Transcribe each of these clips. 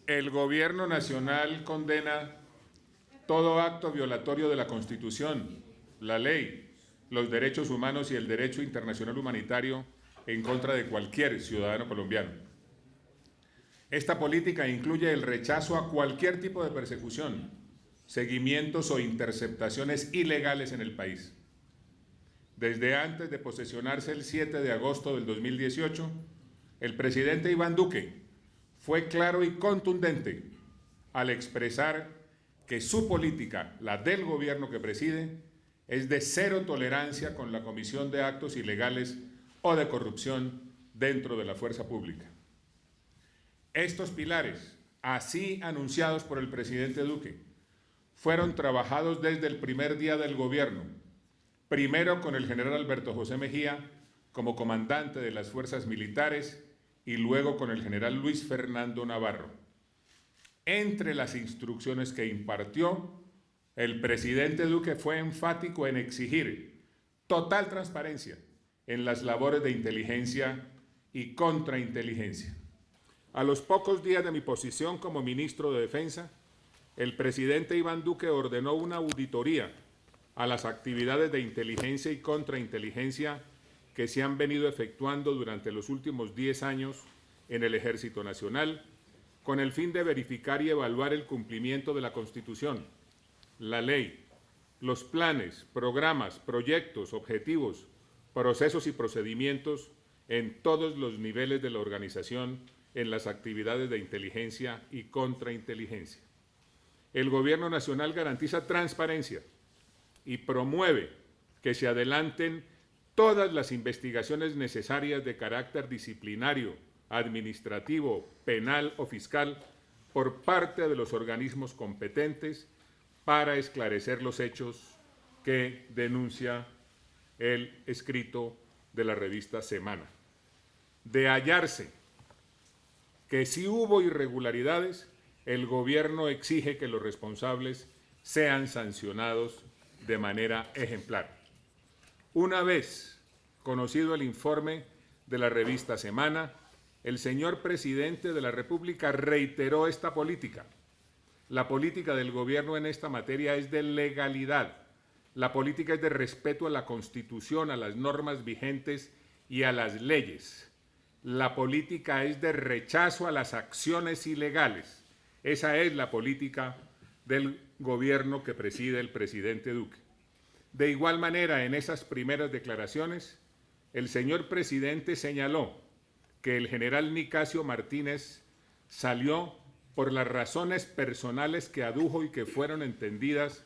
El Gobierno Nacional condena todo acto violatorio de la Constitución, la ley, los derechos humanos y el derecho internacional humanitario en contra de cualquier ciudadano colombiano. Esta política incluye el rechazo a cualquier tipo de persecución, seguimientos o interceptaciones ilegales en el país. Desde antes de posesionarse el 7 de agosto del 2018, el presidente Iván Duque fue claro y contundente al expresar que su política, la del gobierno que preside, es de cero tolerancia con la comisión de actos ilegales o de corrupción dentro de la fuerza pública. Estos pilares, así anunciados por el presidente Duque, fueron trabajados desde el primer día del gobierno, primero con el general Alberto José Mejía como comandante de las fuerzas militares y luego con el general Luis Fernando Navarro. Entre las instrucciones que impartió, el presidente Duque fue enfático en exigir total transparencia en las labores de inteligencia y contrainteligencia. A los pocos días de mi posición como ministro de Defensa, el presidente Iván Duque ordenó una auditoría a las actividades de inteligencia y contrainteligencia que se han venido efectuando durante los últimos 10 años en el Ejército Nacional, con el fin de verificar y evaluar el cumplimiento de la Constitución, la ley, los planes, programas, proyectos, objetivos, procesos y procedimientos en todos los niveles de la organización en las actividades de inteligencia y contrainteligencia. El Gobierno Nacional garantiza transparencia y promueve que se adelanten todas las investigaciones necesarias de carácter disciplinario, administrativo, penal o fiscal por parte de los organismos competentes para esclarecer los hechos que denuncia el escrito de la revista Semana. De hallarse que si hubo irregularidades, el gobierno exige que los responsables sean sancionados de manera ejemplar. Una vez conocido el informe de la revista Semana, el señor presidente de la República reiteró esta política. La política del gobierno en esta materia es de legalidad. La política es de respeto a la Constitución, a las normas vigentes y a las leyes. La política es de rechazo a las acciones ilegales. Esa es la política del gobierno que preside el presidente Duque. De igual manera, en esas primeras declaraciones, el señor presidente señaló que el general Nicasio Martínez salió por las razones personales que adujo y que fueron entendidas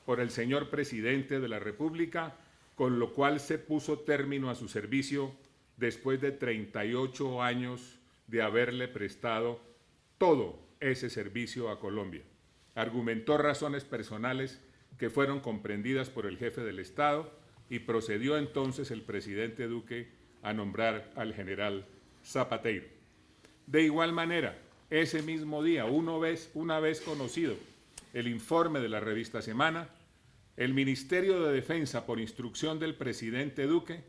por el señor presidente de la República, con lo cual se puso término a su servicio después de 38 años de haberle prestado todo ese servicio a Colombia. Argumentó razones personales que fueron comprendidas por el jefe del Estado y procedió entonces el presidente Duque a nombrar al general Zapateiro. De igual manera, ese mismo día, una vez conocido el informe de la revista Semana, el Ministerio de Defensa, por instrucción del presidente Duque,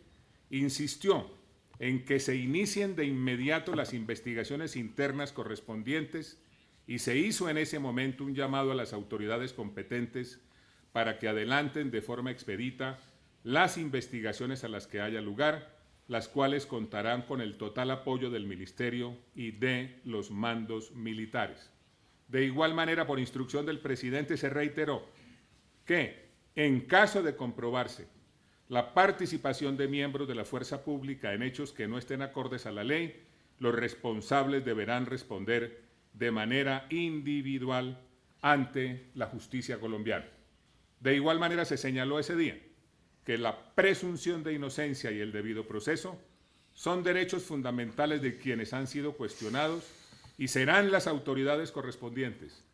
insistió en que se inicien de inmediato las investigaciones internas correspondientes y se hizo en ese momento un llamado a las autoridades competentes para que adelanten de forma expedita las investigaciones a las que haya lugar, las cuales contarán con el total apoyo del Ministerio y de los mandos militares. De igual manera, por instrucción del presidente, se reiteró que, en caso de comprobarse la participación de miembros de la fuerza pública en hechos que no estén acordes a la ley, los responsables deberán responder de manera individual ante la justicia colombiana. De igual manera, se señaló ese día que la presunción de inocencia y el debido proceso son derechos fundamentales de quienes han sido cuestionados y serán las autoridades correspondientes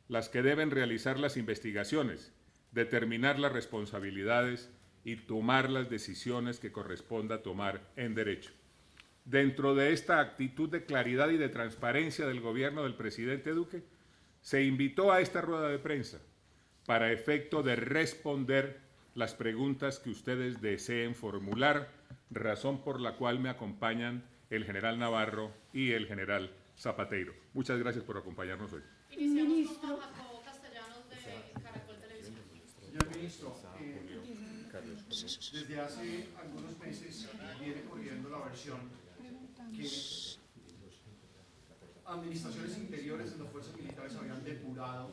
las que deben realizar las investigaciones, determinar las responsabilidades y tomar las decisiones que corresponda tomar en derecho. Dentro de esta actitud de claridad y de transparencia del gobierno del presidente Duque, se invitó a esta rueda de prensa para efecto de responder las preguntas que ustedes deseen formular, razón por la cual me acompañan el general Navarro y el general Zapateiro. Muchas gracias por acompañarnos hoy. Iniciamos con Jacobo Castellanos de Caracol Televisión. Señor ministro, desde hace algunos meses viene corriendo la versión que administraciones interiores de las fuerzas militares habían depurado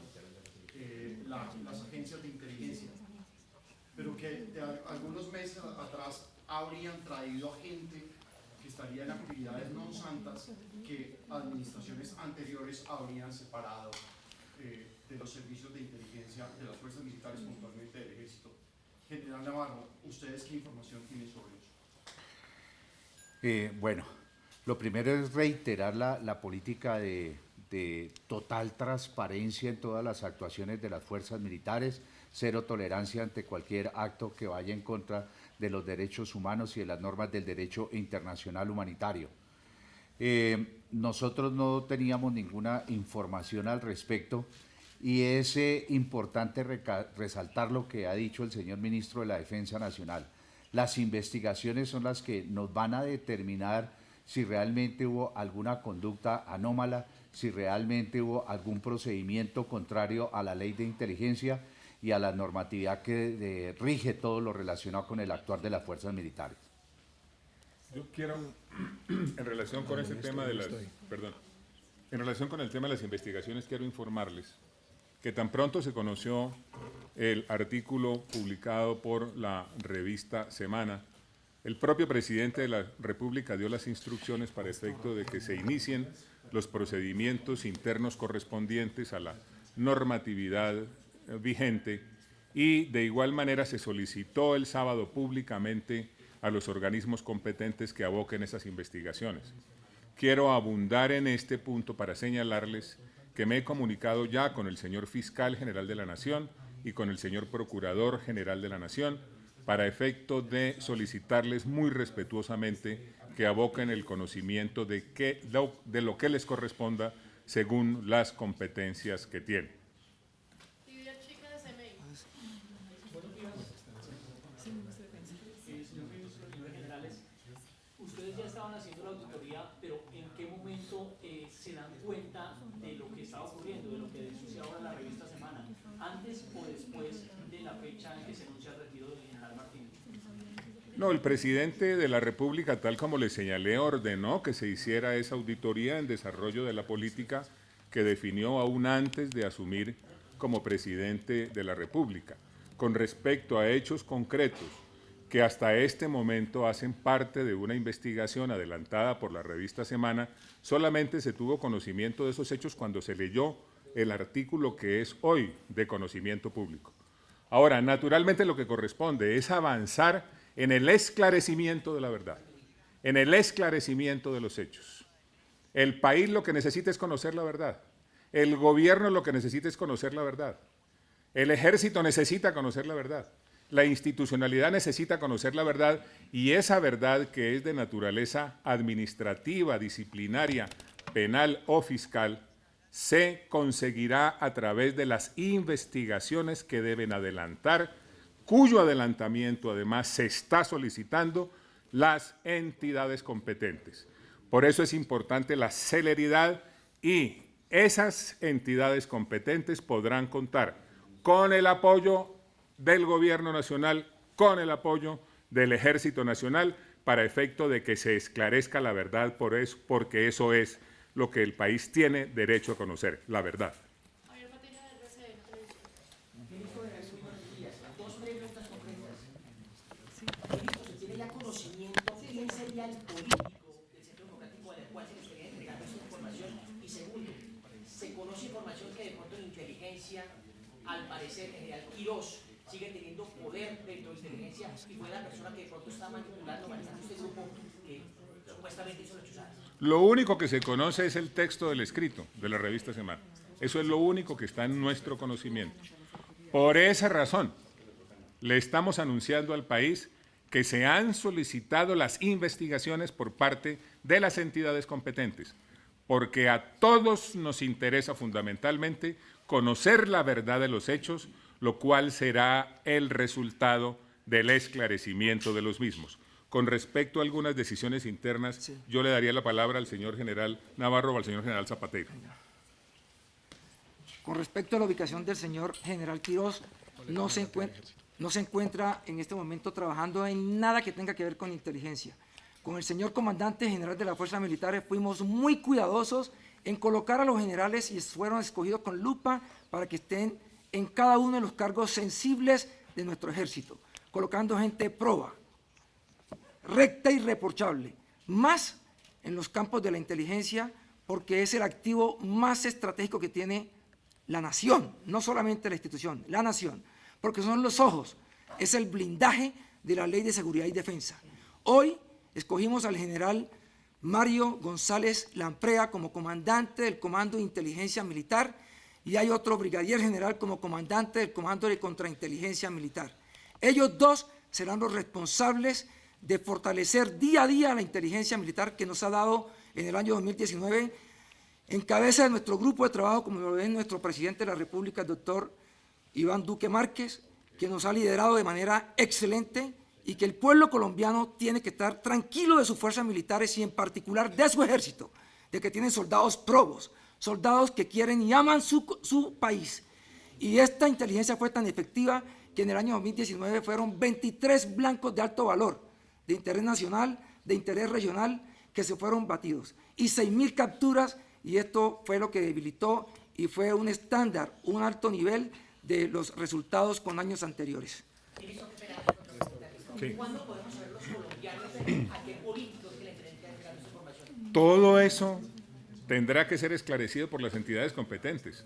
las agencias de inteligencia, pero que de algunos meses atrás habrían traído a gente que estaría en actividades no santas que administraciones anteriores habrían separado de los servicios de inteligencia de las fuerzas militares, puntualmente del Ejército. General Navarro, ¿ustedes qué información tienen sobre eso? Bueno, lo primero es reiterar la política de total transparencia en todas las actuaciones de las fuerzas militares, cero tolerancia ante cualquier acto que vaya en contra de los derechos humanos y de las normas del derecho internacional humanitario. Nosotros no teníamos ninguna información al respecto y es importante resaltar lo que ha dicho el señor ministro de la Defensa Nacional. Las investigaciones son las que nos van a determinar si realmente hubo alguna conducta anómala, si realmente hubo algún procedimiento contrario a la ley de inteligencia y a la normatividad que rige todo lo relacionado con el actuar de las fuerzas militares. Yo quiero, en relación con ese tema de las, en relación con el tema de las investigaciones, quiero informarles que tan pronto se conoció el artículo publicado por la revista Semana, el propio presidente de la República dio las instrucciones para efecto de que se inicien los procedimientos internos correspondientes a la normatividad vigente y de igual manera se solicitó el sábado públicamente a los organismos competentes que aboquen esas investigaciones. Quiero abundar en este punto para señalarles que me he comunicado ya con el señor Fiscal General de la Nación y con el señor Procurador General de la Nación para efecto de solicitarles muy respetuosamente que aboquen el conocimiento de lo que les corresponda según las competencias que tienen. Ustedes ya estaban haciendo la auditoría, pero ¿en qué momento se dan cuenta de lo que estaba ocurriendo, de lo que denuncia ahora la revista Semana? ¿Antes o después de la fecha en que se anuncia el retiro del general Martínez? No, el presidente de la República, tal como le señalé, ordenó que se hiciera esa auditoría en desarrollo de la política que definió aún antes de asumir como presidente de la República. Con respecto a hechos concretos que hasta este momento hacen parte de una investigación adelantada por la revista Semana, solamente se tuvo conocimiento de esos hechos cuando se leyó el artículo que es hoy de conocimiento público. Ahora, naturalmente lo que corresponde es avanzar en el esclarecimiento de la verdad, en el esclarecimiento de los hechos. El país lo que necesita es conocer la verdad. El gobierno lo que necesita es conocer la verdad. El ejército necesita conocer la verdad. La institucionalidad necesita conocer la verdad y esa verdad que es de naturaleza administrativa, disciplinaria, penal o fiscal, se conseguirá a través de las investigaciones que deben adelantar, cuyo adelantamiento además se está solicitando las entidades competentes. Por eso es importante la celeridad y esas entidades competentes podrán contar con el apoyo del Gobierno Nacional, con el apoyo del Ejército Nacional, para efecto de que se esclarezca la verdad, porque eso es lo que el país tiene derecho a conocer, la verdad. Ministro de Relaciones Internacionales, dos preguntas concretas. Ministro, ¿se tiene ya conocimiento quién sería el político del Centro Democrático al cual se le estaría entregando esa información? Y segundo, ¿se conoce información que de pronto en inteligencia, al parecer, el general Quirós sigue teniendo poder dentro de inteligencia y fue la persona que de pronto está manipulando este grupo que supuestamente hizo la chuzada? Lo único que se conoce es el texto del escrito de la revista Semana. Eso es lo único que está en nuestro conocimiento. Por esa razón, le estamos anunciando al país que se han solicitado las investigaciones por parte de las entidades competentes, porque a todos nos interesa fundamentalmente conocer la verdad de los hechos, lo cual será el resultado del esclarecimiento de los mismos. Con respecto a algunas decisiones internas, Sí. yo le daría la palabra al señor general Navarro o al señor general Zapatero. Con respecto a la ubicación del señor general Quirós, no se encuentra en este momento trabajando en nada que tenga que ver con inteligencia. Con el señor comandante general de las Fuerzas Militares fuimos muy cuidadosos en colocar a los generales y fueron escogidos con lupa para que estén en cada uno de los cargos sensibles de nuestro ejército, colocando gente proba, recta y reprochable, más en los campos de la inteligencia, porque es el activo más estratégico que tiene la nación, no solamente la institución, la nación, porque son los ojos, es el blindaje de la Ley de Seguridad y Defensa. Hoy escogimos al general Mario González Lamprea como comandante del Comando de Inteligencia Militar y hay otro brigadier general como comandante del Comando de Contrainteligencia Militar. Ellos dos serán los responsables de fortalecer día a día la inteligencia militar que nos ha dado en el año 2019 en cabeza de nuestro grupo de trabajo, como lo ve nuestro presidente de la República, el doctor Iván Duque Márquez, que nos ha liderado de manera excelente y que el pueblo colombiano tiene que estar tranquilo de sus fuerzas militares y en particular de su ejército, de que tienen soldados probos, soldados que quieren y aman su país. Y esta inteligencia fue tan efectiva que en el año 2019 fueron 23 blancos de alto valor, de interés nacional, de interés regional, que se fueron batidos. Y 6.000 capturas, y esto fue lo que debilitó y fue un estándar, un alto nivel de los resultados con años anteriores. Sí. ¿Cuándo podemos saber los colombianos a qué políticos que le tienen que entregar esa información? Todo eso tendrá que ser esclarecido por las entidades competentes.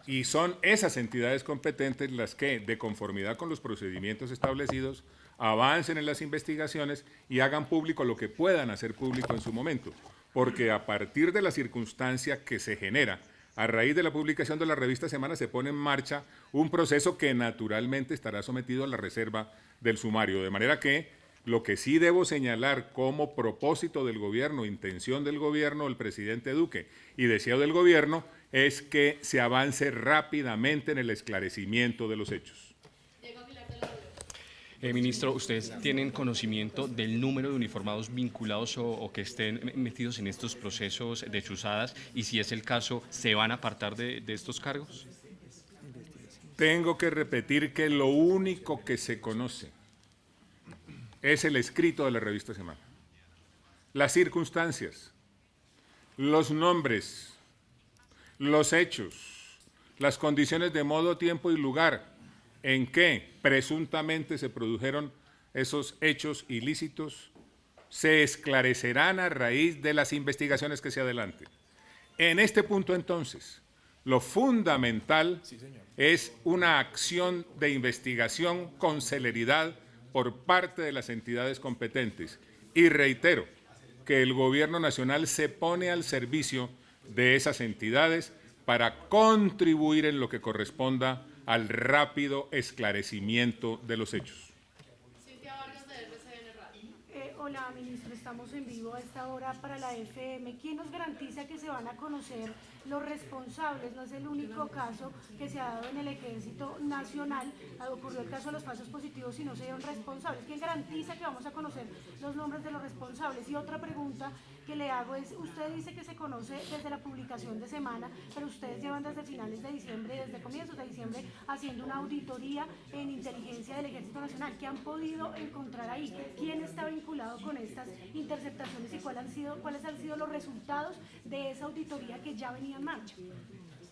Y son esas entidades competentes las que, de conformidad con los procedimientos establecidos, avancen en las investigaciones y hagan público lo que puedan hacer público en su momento. Porque a partir de la circunstancia que se genera, a raíz de la publicación de la revista Semana, se pone en marcha un proceso que naturalmente estará sometido a la reserva del sumario. De manera que lo que sí debo señalar como propósito del gobierno, intención del gobierno, el presidente Duque y deseo del gobierno, es que se avance rápidamente en el esclarecimiento de los hechos. Diego Aguilar de la Ministro, ¿ustedes tienen conocimiento del número de uniformados vinculados o que estén metidos en estos procesos de chuzadas? Y si es el caso, ¿se van a apartar de estos cargos? Tengo que repetir que lo único que se conoce es el escrito de la revista Semana. Las circunstancias, los nombres, los hechos, las condiciones de modo, tiempo y lugar en que presuntamente se produjeron esos hechos ilícitos se esclarecerán a raíz de las investigaciones que se adelanten. En este punto, entonces, lo fundamental es una acción de investigación con celeridad por parte de las entidades competentes. Y reitero que el Gobierno Nacional se pone al servicio de esas entidades para contribuir en lo que corresponda al rápido esclarecimiento de los hechos. Cintia Vargas de RCN Radio. Hola, ministro, estamos en vivo a esta hora para la FM. ¿Quién nos garantiza que se van a conocer los responsables? No es el único caso que se ha dado en el Ejército Nacional. Ocurrió el caso de los falsos positivos y no se dieron responsables. ¿Quién garantiza que vamos a conocer los nombres de los responsables? Y otra pregunta que le hago es, usted dice que se conoce desde la publicación de Semana, pero ustedes llevan desde finales de diciembre, desde comienzos de diciembre, haciendo una auditoría en inteligencia del Ejército Nacional. ¿Qué han podido encontrar ahí? ¿Quién está vinculado con estas interceptaciones y cuáles han sido los resultados de esa auditoría que ya venía en marcha?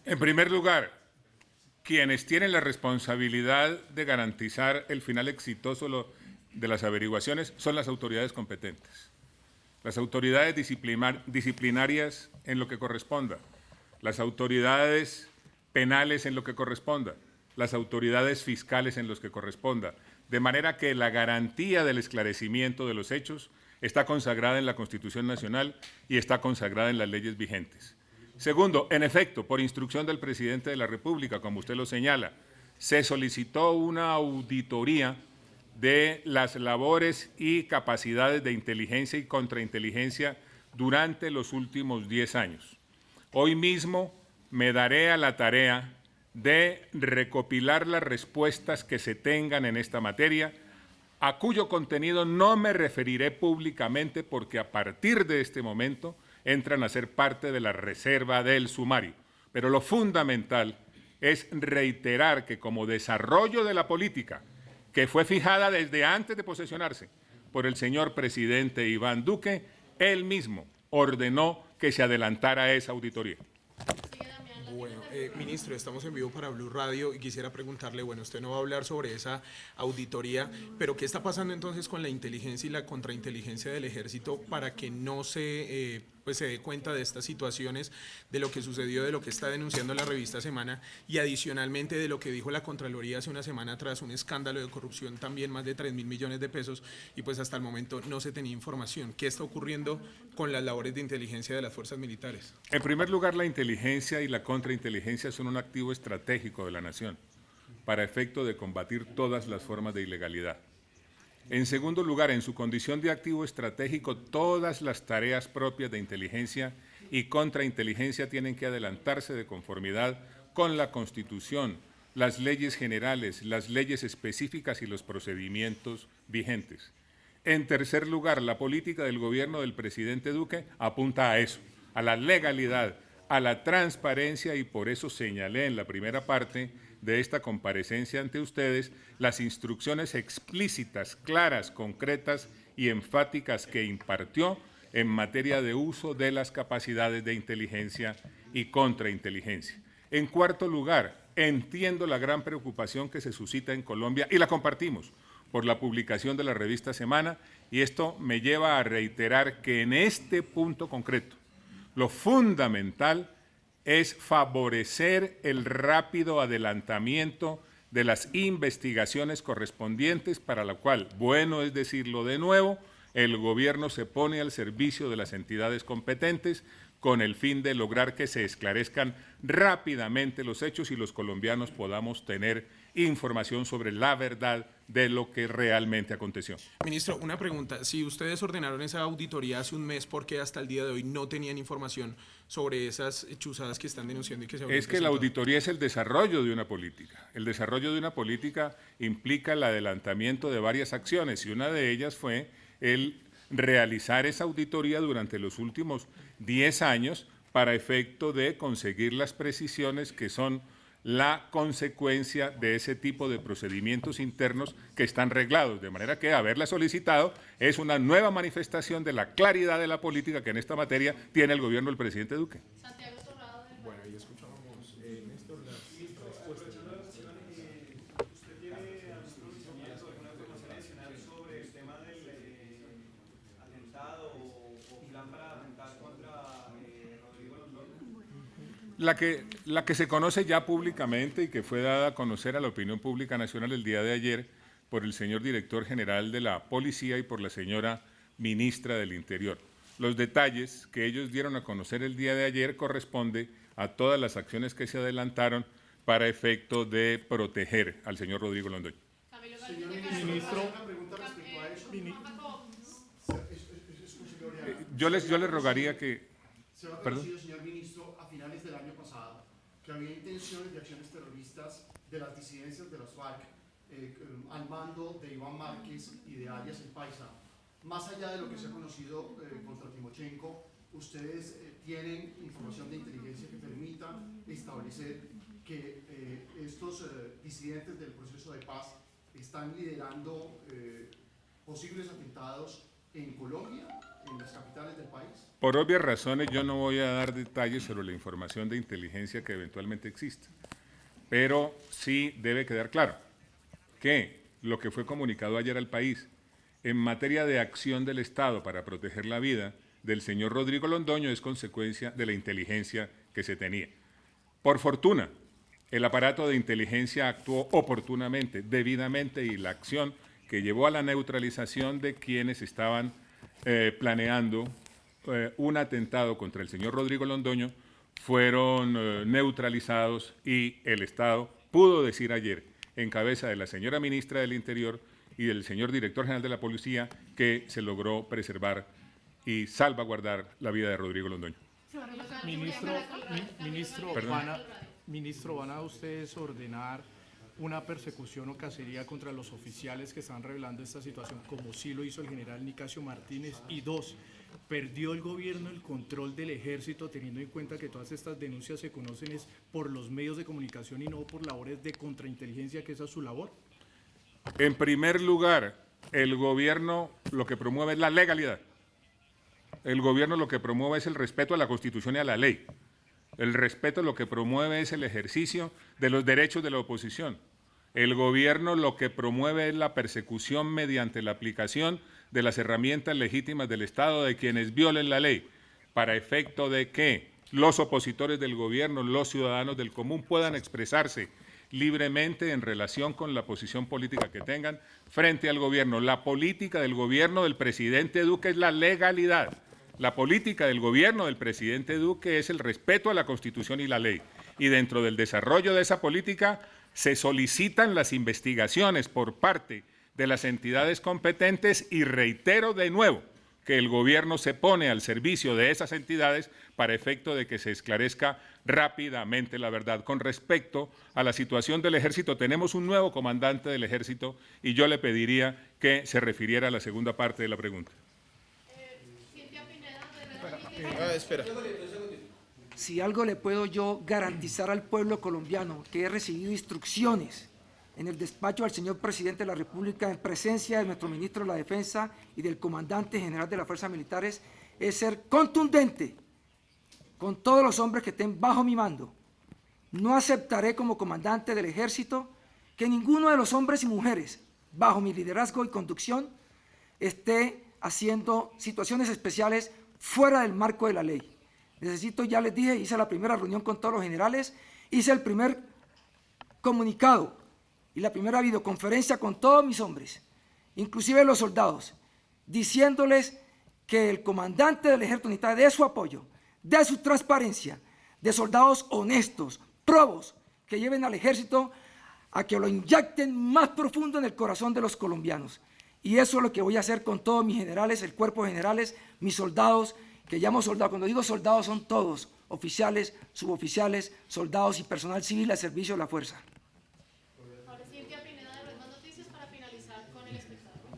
En primer lugar, quienes tienen la responsabilidad de garantizar el final exitoso de las averiguaciones son las autoridades competentes. Las autoridades disciplinarias en lo que corresponda, las autoridades penales en lo que corresponda, las autoridades fiscales en los que corresponda, de manera que la garantía del esclarecimiento de los hechos está consagrada en la Constitución Nacional y está consagrada en las leyes vigentes. Segundo, en efecto, por instrucción del presidente de la República, como usted lo señala, se solicitó una auditoría de las labores y capacidades de inteligencia y contrainteligencia durante los últimos 10 años. Hoy mismo me daré a la tarea de recopilar las respuestas que se tengan en esta materia a cuyo contenido no me referiré públicamente porque a partir de este momento entran a ser parte de la reserva del sumario. Pero lo fundamental es reiterar que como desarrollo de la política, que fue fijada desde antes de posesionarse por el señor presidente Iván Duque, él mismo ordenó que se adelantara esa auditoría. Bueno, ministro, estamos en vivo para Blue Radio y quisiera preguntarle, bueno, usted no va a hablar sobre esa auditoría, pero ¿qué está pasando entonces con la inteligencia y la contrainteligencia del ejército para que no se dé cuenta de estas situaciones, de lo que sucedió, de lo que está denunciando la revista Semana y adicionalmente de lo que dijo la Contraloría hace una semana atrás, un escándalo de corrupción también, más de 3.000 millones de pesos y pues hasta el momento no se tenía información? ¿Qué está ocurriendo con las labores de inteligencia de las fuerzas militares? En primer lugar, la inteligencia y la contrainteligencia son un activo estratégico de la nación para efecto de combatir todas las formas de ilegalidad. En segundo lugar, en su condición de activo estratégico, todas las tareas propias de inteligencia y contrainteligencia tienen que adelantarse de conformidad con la Constitución, las leyes generales, las leyes específicas y los procedimientos vigentes. En tercer lugar, la política del gobierno del presidente Duque apunta a eso, a la legalidad, a la transparencia, y por eso señalé en la primera parte de esta comparecencia ante ustedes las instrucciones explícitas, claras, concretas y enfáticas que impartió en materia de uso de las capacidades de inteligencia y contrainteligencia. En cuarto lugar, entiendo la gran preocupación que se suscita en Colombia y la compartimos por la publicación de la revista Semana, y esto me lleva a reiterar que en este punto concreto lo fundamental es favorecer el rápido adelantamiento de las investigaciones correspondientes, para la cual, bueno es decirlo de nuevo, el gobierno se pone al servicio de las entidades competentes con el fin de lograr que se esclarezcan rápidamente los hechos y los colombianos podamos tener información sobre la verdad de lo que realmente aconteció. Ministro, una pregunta. Si ustedes ordenaron esa auditoría hace un mes, ¿por qué hasta el día de hoy no tenían información sobre esas chuzadas que están denunciando y que se habían Es que la auditoría es el desarrollo de una política. El desarrollo de una política implica el adelantamiento de varias acciones y una de ellas fue el realizar esa auditoría durante los últimos 10 años para efecto de conseguir las precisiones que son la consecuencia de ese tipo de procedimientos internos que están reglados, de manera que haberla solicitado es una nueva manifestación de la claridad de la política que en esta materia tiene el gobierno del presidente Duque. Santiago Torrado del Bueno, ahí escuchábamos, Néstor, las respuestas. ¿Usted tiene alguna información adicional sobre el tema del atentado o plan para atentar contra Rodrigo Londoño? La que se conoce ya públicamente y que fue dada a conocer a la opinión pública nacional el día de ayer por el señor director general de la Policía y por la señora ministra del Interior. Los detalles que ellos dieron a conocer el día de ayer corresponde a todas las acciones que se adelantaron para efecto de proteger al señor Rodrigo Londoño. Señor ministro, una pregunta respecto a eso. Yo les rogaría que... Se ha Perdón. conocido, señor ministro, a finales del año pasado, que había intenciones de acciones terroristas de las disidencias de las FARC al mando de Iván Márquez y de alias El Paisa. Más allá de lo que se ha conocido contra Timochenko, ¿ustedes tienen información de inteligencia que permita establecer que estos disidentes del proceso de paz están liderando posibles atentados en Colombia, en las capitales del país? Por obvias razones yo no voy a dar detalles sobre la información de inteligencia que eventualmente exista, pero sí debe quedar claro que lo que fue comunicado ayer al país en materia de acción del Estado para proteger la vida del señor Rodrigo Londoño es consecuencia de la inteligencia que se tenía. Por fortuna, el aparato de inteligencia actuó oportunamente, debidamente, y la acción que llevó a la neutralización de quienes estaban planeando un atentado contra el señor Rodrigo Londoño fueron neutralizados y el Estado pudo decir ayer, en cabeza de la señora ministra del Interior y del señor director general de la Policía, que se logró preservar y salvaguardar la vida de Rodrigo Londoño. Ministro, Ministro, ¿van a ustedes ordenar una persecución o cacería contra los oficiales que están revelando esta situación, como sí lo hizo el general Nicasio Martínez? Y dos, ¿perdió el gobierno el control del ejército, teniendo en cuenta que todas estas denuncias se conocen es por los medios de comunicación y no por labores de contrainteligencia, que esa es su labor? En primer lugar, el gobierno lo que promueve es la legalidad. El gobierno lo que promueve es el respeto a la Constitución y a la ley. El respeto lo que promueve es el ejercicio de los derechos de la oposición. El gobierno lo que promueve es la persecución mediante la aplicación de las herramientas legítimas del Estado de quienes violen la ley, para efecto de que los opositores del gobierno, los ciudadanos del común, puedan expresarse libremente en relación con la posición política que tengan frente al gobierno. La política del gobierno del presidente Duque es la legalidad. La política del gobierno del presidente Duque es el respeto a la Constitución y la ley. Y dentro del desarrollo de esa política se solicitan las investigaciones por parte de las entidades competentes y reitero de nuevo que el gobierno se pone al servicio de esas entidades para efecto de que se esclarezca rápidamente la verdad. Con respecto a la situación del ejército, tenemos un nuevo comandante del ejército y yo le pediría que se refiriera a la segunda parte de la pregunta. Espera. Si algo le puedo yo garantizar al pueblo colombiano, que he recibido instrucciones en el despacho del señor presidente de la República, en presencia de nuestro ministro de la Defensa y del comandante general de las Fuerzas Militares, es ser contundente con todos los hombres que estén bajo mi mando. No aceptaré como comandante del ejército que ninguno de los hombres y mujeres bajo mi liderazgo y conducción esté haciendo situaciones especiales fuera del marco de la ley. Necesito, ya les dije, hice la primera reunión con todos los generales, hice el primer comunicado y la primera videoconferencia con todos mis hombres, inclusive los soldados, diciéndoles que el comandante del ejército necesita de su apoyo, de su transparencia, de soldados honestos, probos, que lleven al ejército a que lo inyecten más profundo en el corazón de los colombianos. Y eso es lo que voy a hacer con todos mis generales, el cuerpo de generales, mis soldados, que llamo soldados. Cuando digo soldados son todos, oficiales, suboficiales, soldados y personal civil al servicio de la fuerza. Ahora Cintia Pineda de Red Más Noticias para finalizar con el espectáculo.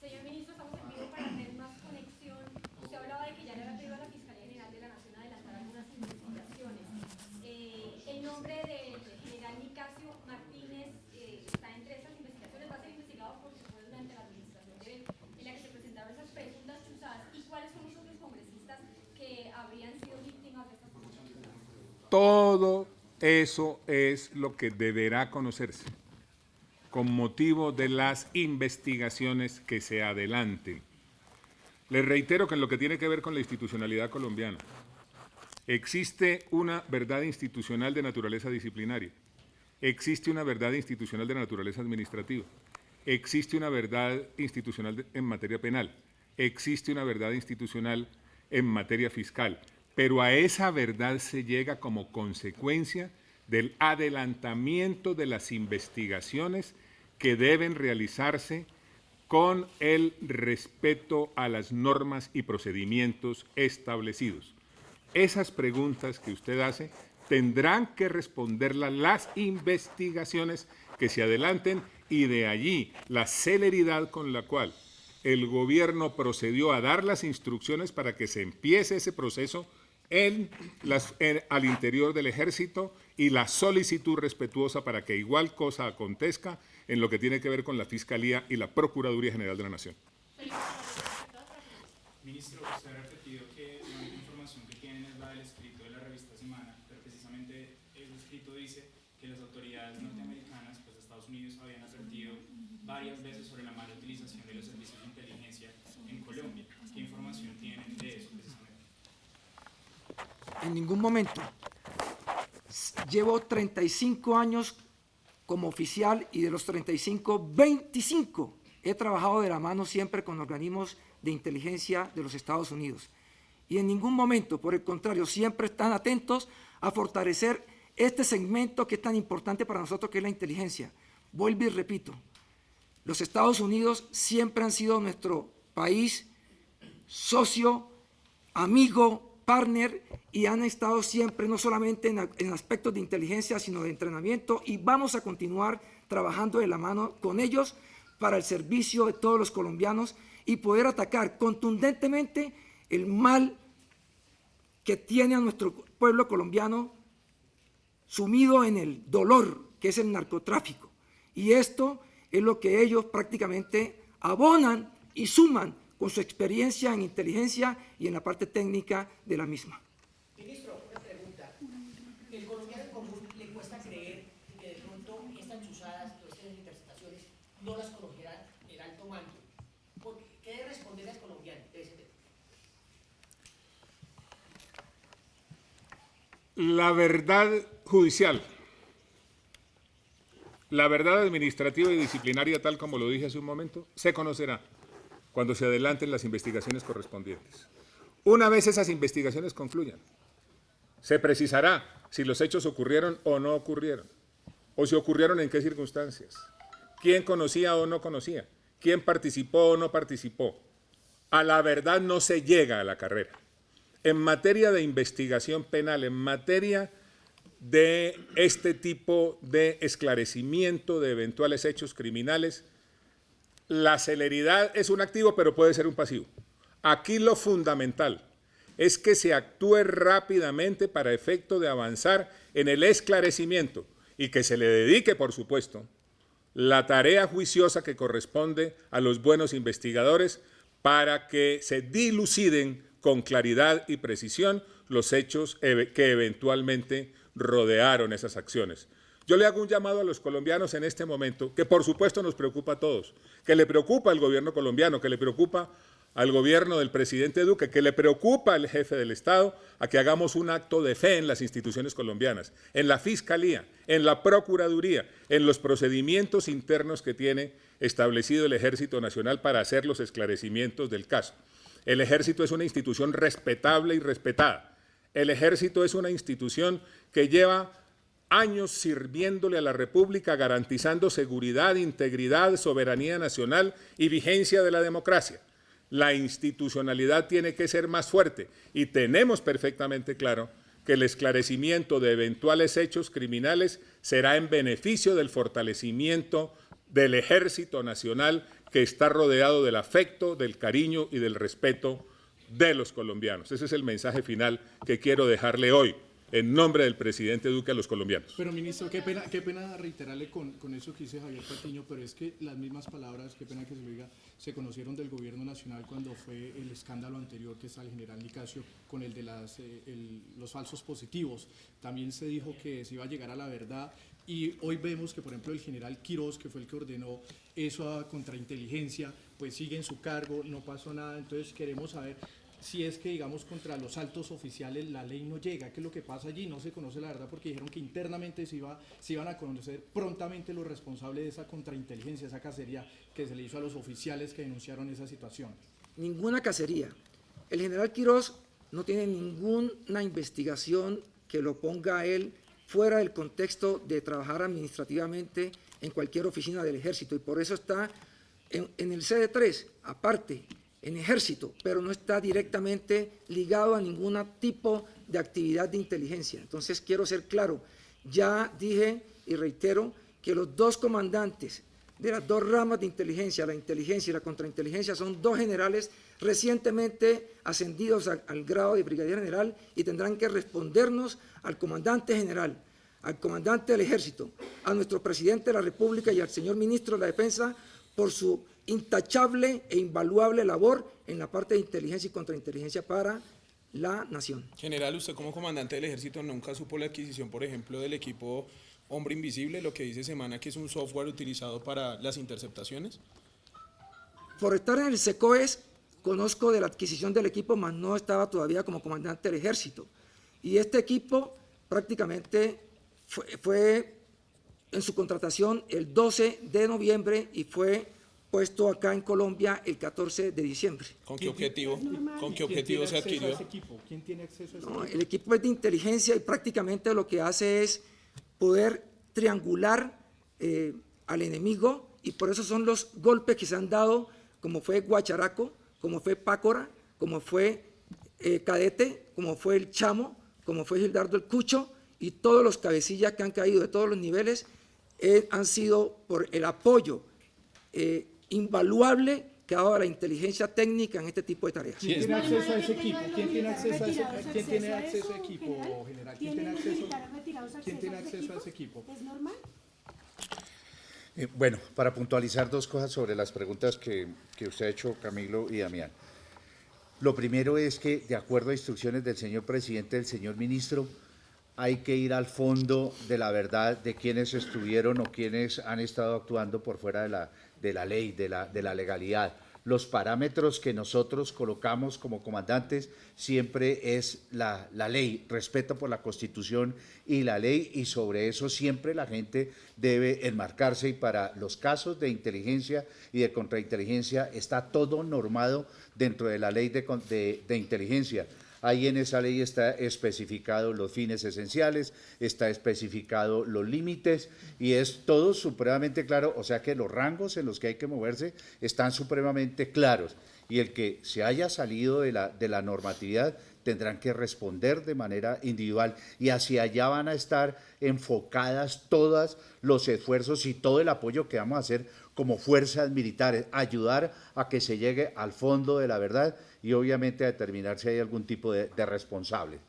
Señor ministro, estamos en vivo para tener más conexión. Usted hablaba de que ya le había pedido a la Fiscalía General de la Nación adelantar algunas investigaciones. El nombre del general Nicasio Martínez está entre esas investigaciones. Va a ser investigado porque fue durante la administración de él en la que se presentaron esas presuntas chuzadas. ¿Y cuáles son los otros congresistas que habrían sido víctimas de estas chuzadas? Todo eso es lo que deberá conocerse con motivo de las investigaciones que se adelanten. Les reitero que en lo que tiene que ver con la institucionalidad colombiana, existe una verdad institucional de naturaleza disciplinaria, existe una verdad institucional de naturaleza administrativa, existe una verdad institucional en materia penal, existe una verdad institucional en materia fiscal, pero a esa verdad se llega como consecuencia del adelantamiento de las investigaciones que deben realizarse con el respeto a las normas y procedimientos establecidos. Esas preguntas que usted hace tendrán que responderlas las investigaciones que se adelanten y de allí la celeridad con la cual el gobierno procedió a dar las instrucciones para que se empiece ese proceso al interior del ejército y la solicitud respetuosa para que igual cosa acontezca en lo que tiene que ver con la Fiscalía y la Procuraduría General de la Nación. Ministro, usted ha repetido que la única información que tienen es la del escrito de la revista Semana, pero precisamente el escrito dice que las autoridades norteamericanas, pues Estados Unidos, habían advertido varias veces sobre la mala utilización de los servicios de inteligencia en Colombia. ¿Qué información tienen de eso precisamente? En ningún momento. Llevo 35 años como oficial y de los 35, 25 he trabajado de la mano siempre con organismos de inteligencia de los Estados Unidos. Y en ningún momento, por el contrario, siempre están atentos a fortalecer este segmento que es tan importante para nosotros, que es la inteligencia. Vuelvo y repito, los Estados Unidos siempre han sido nuestro país, socio, amigo, partner y han estado siempre, no solamente en aspectos de inteligencia, sino de entrenamiento, y vamos a continuar trabajando de la mano con ellos para el servicio de todos los colombianos y poder atacar contundentemente el mal que tiene a nuestro pueblo colombiano sumido en el dolor, que es el narcotráfico. Y esto es lo que ellos prácticamente abonan y suman con su experiencia en inteligencia y en la parte técnica de la misma. Ministro, una pregunta. El colombiano común le cuesta creer que de pronto estas chuzadas o estas interceptaciones no las conocerá el alto mando. ¿Qué debe responder al colombiano de ese tema? La verdad judicial, la verdad administrativa y disciplinaria, tal como lo dije hace un momento, se conocerá cuando se adelanten las investigaciones correspondientes. Una vez esas investigaciones concluyan, se precisará si los hechos ocurrieron o no ocurrieron, o si ocurrieron en qué circunstancias, quién conocía o no conocía, quién participó o no participó. A la verdad no se llega a la carrera. En materia de investigación penal, en materia de este tipo de esclarecimiento de eventuales hechos criminales, la celeridad es un activo, pero puede ser un pasivo. Aquí lo fundamental es que se actúe rápidamente para efecto de avanzar en el esclarecimiento y que se le dedique, por supuesto, la tarea juiciosa que corresponde a los buenos investigadores para que se diluciden con claridad y precisión los hechos que eventualmente rodearon esas acciones. Yo le hago un llamado a los colombianos en este momento, que por supuesto nos preocupa a todos, que le preocupa al gobierno colombiano, que le preocupa al gobierno del presidente Duque, que le preocupa al jefe del Estado, a que hagamos un acto de fe en las instituciones colombianas, en la Fiscalía, en la Procuraduría, en los procedimientos internos que tiene establecido el Ejército Nacional para hacer los esclarecimientos del caso. El Ejército es una institución respetable y respetada. El Ejército es una institución que lleva años sirviéndole a la República, garantizando seguridad, integridad, soberanía nacional y vigencia de la democracia. La institucionalidad tiene que ser más fuerte y tenemos perfectamente claro que el esclarecimiento de eventuales hechos criminales será en beneficio del fortalecimiento del Ejército Nacional, que está rodeado del afecto, del cariño y del respeto de los colombianos. Ese es el mensaje final que quiero dejarle hoy, en nombre del presidente Duque, a los colombianos. Pero, ministro, qué pena reiterarle con eso que dice Javier Patiño, pero es que las mismas palabras, qué pena que se lo diga, se conocieron del gobierno nacional cuando fue el escándalo anterior que está el general Nicasio con el de los falsos positivos. También se dijo que se iba a llegar a la verdad y hoy vemos que, por ejemplo, el general Quirós, que fue el que ordenó eso a contrainteligencia, pues sigue en su cargo, no pasó nada. Entonces queremos saber si es que, digamos, contra los altos oficiales la ley no llega. ¿Qué es lo que pasa allí? No se conoce la verdad porque dijeron que internamente se iban a conocer prontamente los responsables de esa contrainteligencia, esa cacería que se le hizo a los oficiales que denunciaron esa situación. Ninguna cacería. El general Quirós no tiene ninguna investigación que lo ponga a él fuera del contexto de trabajar administrativamente en cualquier oficina del Ejército, y por eso está en el CD3, aparte, en Ejército, pero no está directamente ligado a ningún tipo de actividad de inteligencia. Entonces quiero ser claro, ya dije y reitero que los dos comandantes de las dos ramas de inteligencia, la inteligencia y la contrainteligencia, son dos generales recientemente ascendidos al grado de brigadier general y tendrán que respondernos al comandante general, al comandante del Ejército, a nuestro presidente de la República y al señor ministro de la Defensa por su intachable e invaluable labor en la parte de inteligencia y contrainteligencia para la nación. General, usted como comandante del Ejército nunca supo la adquisición, por ejemplo, del equipo Hombre Invisible, lo que dice Semana que es un software utilizado para las interceptaciones. Por estar en el SECOES, conozco de la adquisición del equipo, mas no estaba todavía como comandante del Ejército. Y este equipo prácticamente fue en su contratación el 12 de noviembre y fue puesto acá en Colombia el 14 de diciembre. ¿Con qué objetivo se adquirió? ¿Quién tiene acceso a ese No, equipo? el equipo es de inteligencia y prácticamente lo que hace es poder triangular al enemigo, y por eso son los golpes que se han dado, como fue Guacharaco, como fue Pácora, como fue Cadete, como fue el Chamo, como fue Gildardo el Cucho, y todos los cabecillas que han caído de todos los niveles han sido por el apoyo invaluable que ha dado la inteligencia técnica en este tipo de tareas. ¿Quién tiene acceso a ese equipo? ¿Quién tiene acceso a ese equipo, general? ¿Quién tiene acceso a ese equipo? ¿Es normal? Bueno, para puntualizar dos cosas sobre las preguntas que usted ha hecho, Camilo y Damián. Lo primero es que, de acuerdo a instrucciones del señor presidente, del señor ministro, hay que ir al fondo de la verdad de quienes estuvieron o quienes han estado actuando por fuera de la ley, de la legalidad. Los parámetros que nosotros colocamos como comandantes siempre es la ley, respeto por la Constitución y la ley, y sobre eso siempre la gente debe enmarcarse, y para los casos de inteligencia y de contrainteligencia está todo normado dentro de la ley de inteligencia. Ahí en esa ley está especificado los fines esenciales, está especificado los límites y es todo supremamente claro, o sea que los rangos en los que hay que moverse están supremamente claros, y el que se haya salido de la normatividad tendrán que responder de manera individual, y hacia allá van a estar enfocadas todos los esfuerzos y todo el apoyo que vamos a hacer como fuerzas militares, ayudar a que se llegue al fondo de la verdad y obviamente a determinar si hay algún tipo de responsable.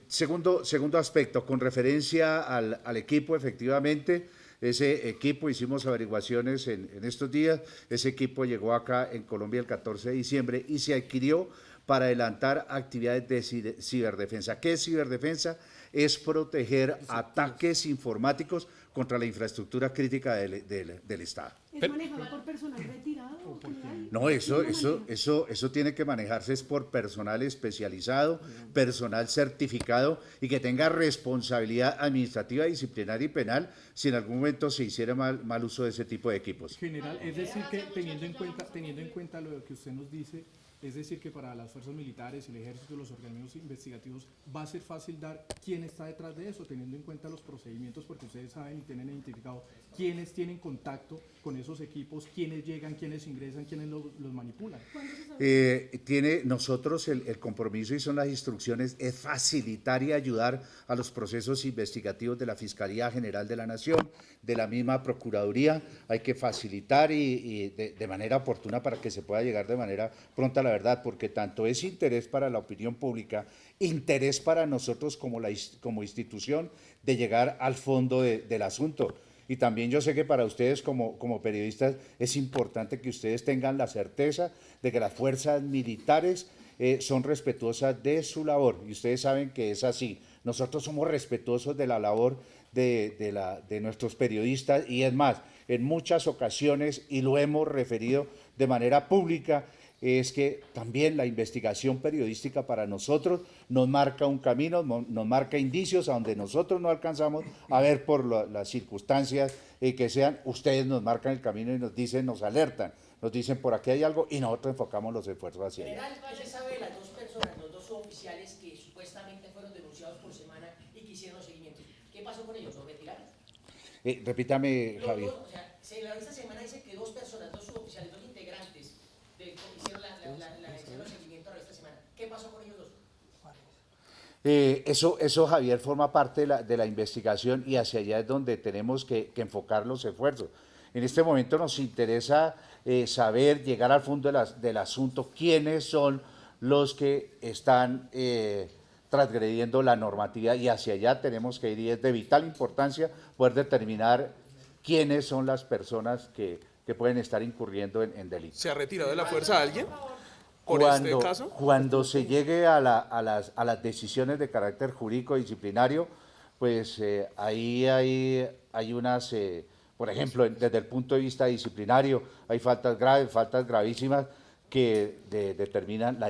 Segundo aspecto, con referencia al equipo, efectivamente, ese equipo, hicimos averiguaciones en estos días, ese equipo llegó acá en Colombia el 14 de diciembre y se adquirió para adelantar actividades de ciberdefensa. ¿Qué es ciberdefensa? Es proteger ataques informáticos contra la infraestructura crítica del Estado. ¿Es manejado por personal retirado? No, eso tiene que manejarse es por personal especializado, personal certificado y que tenga responsabilidad administrativa, disciplinaria y penal si en algún momento se hiciera mal uso de ese tipo de equipos. General, es decir que teniendo en cuenta lo que usted nos dice, es decir que para las fuerzas militares, el ejército, los organismos investigativos, va a ser fácil dar quién está detrás de eso, teniendo en cuenta los procedimientos, porque ustedes saben y tienen identificado quiénes tienen contacto con esos equipos, quiénes llegan, quiénes ingresan, quiénes los manipulan. Nosotros el compromiso y son las instrucciones es facilitar y ayudar a los procesos investigativos de la Fiscalía General de la Nación, de la misma Procuraduría. Hay que facilitar y de manera oportuna para que se pueda llegar de manera pronta a la verdad, porque tanto es interés para la opinión pública, interés para nosotros como institución de llegar al fondo del asunto. Y también yo sé que para ustedes como periodistas es importante que ustedes tengan la certeza de que las fuerzas militares son respetuosas de su labor, y ustedes saben que es así. Nosotros somos respetuosos de la labor de nuestros periodistas, y es más, en muchas ocasiones, y lo hemos referido de manera pública, es que también la investigación periodística para nosotros nos marca un camino, nos marca indicios a donde nosotros no alcanzamos a ver por las circunstancias que sean. Ustedes nos marcan el camino y nos dicen, nos alertan, nos dicen por aquí hay algo y nosotros enfocamos los esfuerzos hacia allá. General, ¿qué se sabe de las dos personas, los dos suboficiales que supuestamente fueron denunciados por semana y que hicieron los seguimientos? ¿Qué pasó con ellos? ¿Los retiraron? Repítame, Javier. Esta semana dice que dos personas, dos suboficiales, dos integrantes hicieron los seguimientos esta semana. ¿Qué pasó con ellos dos? Eso, Javier, forma parte de la investigación, y hacia allá es donde tenemos que enfocar los esfuerzos. En este momento nos interesa saber, llegar al fondo del asunto, quiénes son los que están transgrediendo la normatividad, y hacia allá tenemos que ir, y es de vital importancia poder determinar quiénes son las personas que pueden estar incurriendo en delitos. ¿Se ha retirado de la fuerza alguien por este caso? Cuando se llegue a las decisiones de carácter jurídico disciplinario, pues ahí hay unas, por ejemplo, desde el punto de vista disciplinario, hay faltas graves, faltas gravísimas que determinan la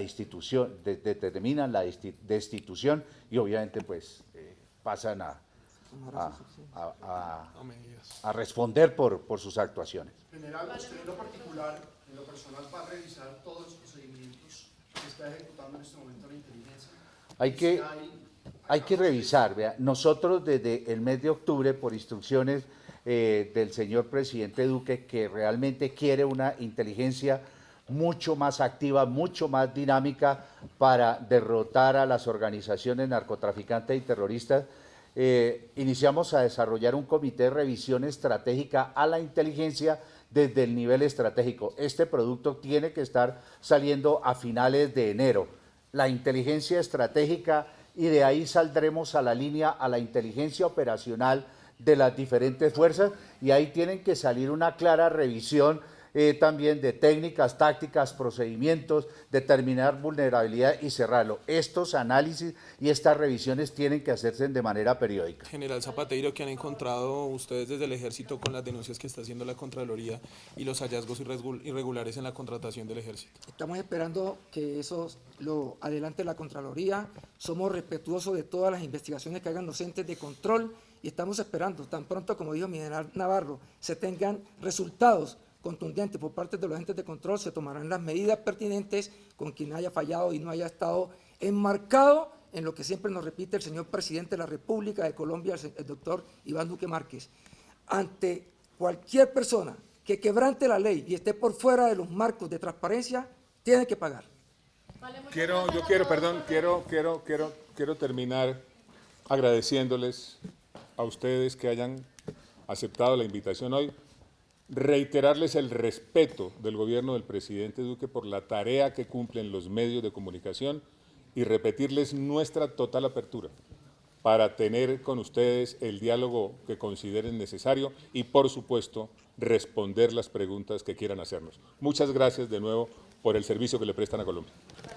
destitución, y obviamente pues pasan a responder por sus actuaciones. General, usted en lo particular, en lo personal, va a revisar todos los procedimientos que está ejecutando en este momento la inteligencia. Hay que revisar, vea, nosotros desde el mes de octubre, por instrucciones del señor presidente Duque, que realmente quiere una inteligencia mucho más activa, mucho más dinámica para derrotar a las organizaciones narcotraficantes y terroristas. Iniciamos a desarrollar un comité de revisión estratégica a la inteligencia desde el nivel estratégico. Este producto tiene que estar saliendo a finales de enero. La inteligencia estratégica, y de ahí saldremos a la línea, a la inteligencia operacional de las diferentes fuerzas, y ahí tienen que salir una clara revisión también de técnicas, tácticas, procedimientos, determinar vulnerabilidad y cerrarlo. Estos análisis y estas revisiones tienen que hacerse de manera periódica. General Zapateiro, ¿qué han encontrado ustedes desde el Ejército con las denuncias que está haciendo la Contraloría y los hallazgos irregulares en la contratación del Ejército? Estamos esperando que eso lo adelante la Contraloría. Somos respetuosos de todas las investigaciones que hagan los entes de control y estamos esperando, tan pronto como dijo mi general Navarro, se tengan resultados contundentes por parte de los entes de control, se tomarán las medidas pertinentes con quien haya fallado y no haya estado enmarcado en lo que siempre nos repite el señor presidente de la República de Colombia, el doctor Iván Duque Márquez. Ante cualquier persona que quebrante la ley y esté por fuera de los marcos de transparencia, tiene que pagar. Quiero terminar agradeciéndoles a ustedes que hayan aceptado la invitación hoy, reiterarles el respeto del gobierno del presidente Duque por la tarea que cumplen los medios de comunicación y repetirles nuestra total apertura para tener con ustedes el diálogo que consideren necesario y, por supuesto, responder las preguntas que quieran hacernos. Muchas gracias de nuevo por el servicio que le prestan a Colombia.